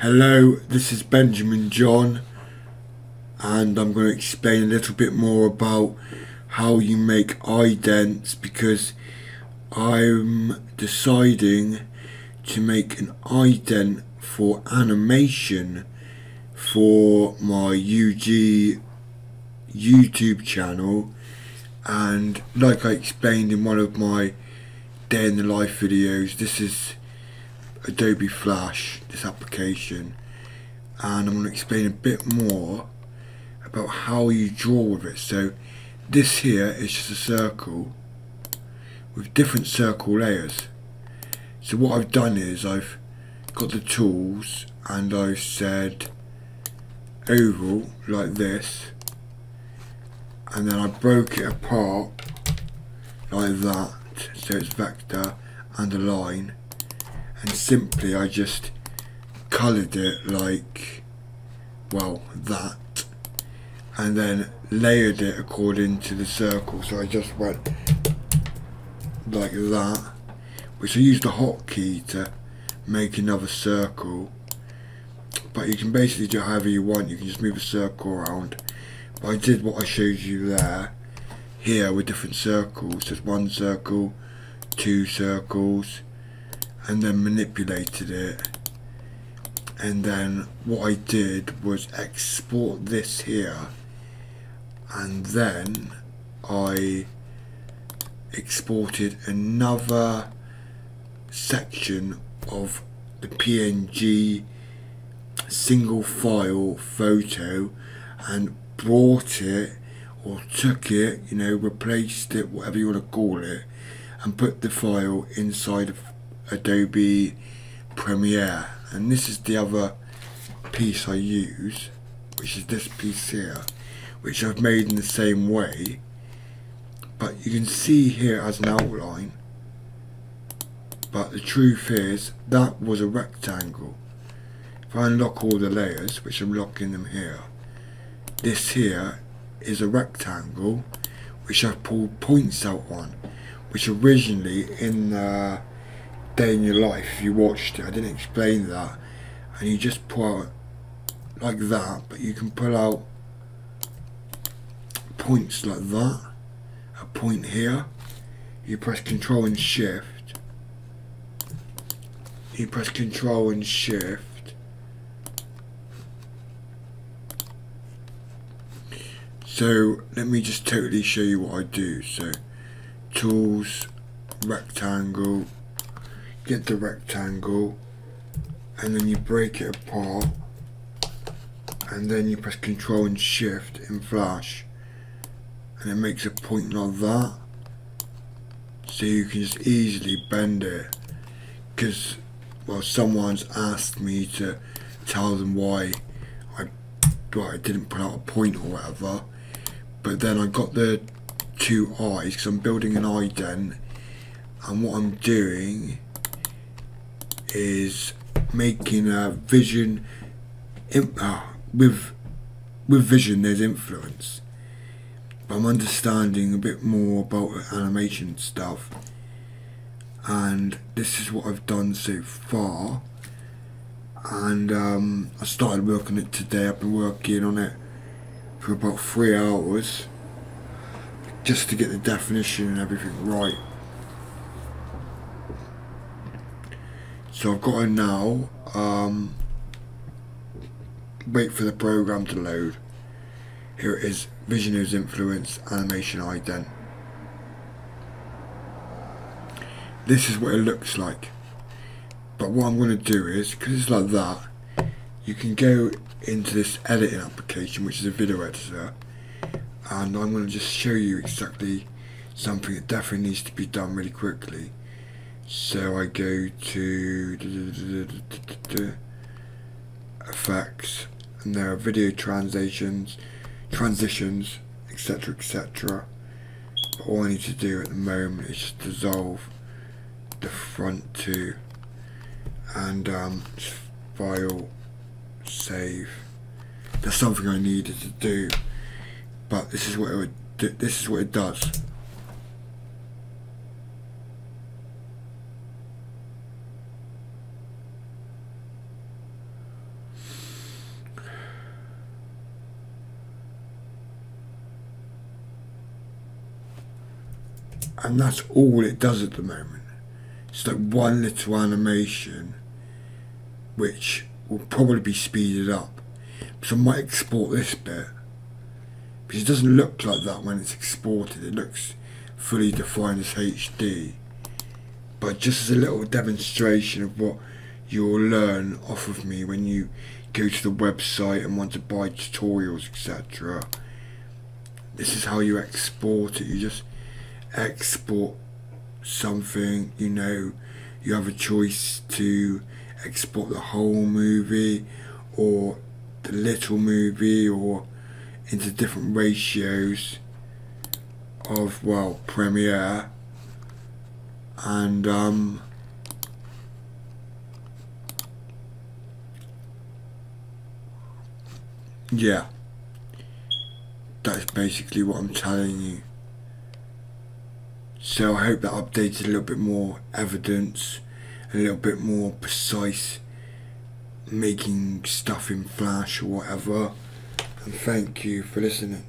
Hello, this is Benjamin John, and I'm going to explain a little bit more about how you make idents, because I'm deciding to make an ident for animation for my YouTube channel. And like I explained in one of my day in the life videos, this is Adobe Flash, this application, and I'm going to explain a bit more about how you draw with it. So this here is just a circle with different circle layers. So what I've done is I've got the tools and I've said oval like this, and then I broke it apart like that, so it's vector and a line, and simply I just coloured it like, well, that, and then layered it according to the circle. So I just went like that, which I used the hotkey to make another circle, but you can basically do it however you want. You can just move a circle around, but I did what I showed you there here with different circles. Just one circle, two circles, and then manipulated it. And then what I did was export this here, and then I exported another section of the PNG single file photo and brought it, or took it, you know, replaced it, whatever you want to call it, and put the file inside of Adobe Premiere. And this is the other piece I use, which is this piece here, which I've made in the same way, but you can see here as an outline, but the truth is that was a rectangle. If I unlock all the layers, which I'm locking them here, this here is a rectangle which I've pulled points out on, which originally in Day in Your Life, if you watched it, I didn't explain that, and you just pull out like that, but you can pull out points like that, a point here, you press Control and Shift, you press Control and Shift, so let me just totally show you what I do. So tools, rectangle, get the rectangle, and then you break it apart, and then you press Control and Shift in Flash, and it makes a point like that. So you can just easily bend it, because, well, someone's asked me to tell them why I didn't put out a point or whatever, but then I got the two eyes because I'm building an ident, and what I'm doing is making a vision with vision there's influence, but I'm understanding a bit more about animation stuff, and this is what I've done so far. And I started working on it today. I've been working on it for about 3 hours just to get the definition and everything right. So I've got to now wait for the program to load. Here it is, Vision is Influence Animation Ident. This is what it looks like. But what I'm going to do is, because it's like that, you can go into this editing application, which is a video editor, and I'm going to just show you exactly something that definitely needs to be done really quickly. So I go to effects, and there are video transitions, etc, etc. But all I need to do at the moment is just dissolve the front two, and file, save. That's something I needed to do, but this is what it would do. This is what it does. and that's all it does at the moment. It's like one little animation which will probably be speeded up, so I might export this bit because it doesn't look like that when it's exported. It looks fully defined as HD, but just as a little demonstration of what you'll learn off of me when you go to the website and want to buy tutorials, etc. This is how you export it. You just export something, you know, you have a choice to export the whole movie or the little movie or into different ratios of, well, Premiere, and yeah, that's basically what I'm telling you. So I hope that updated a little bit more evidence, a little bit more precise making stuff in Flash or whatever, and thank you for listening.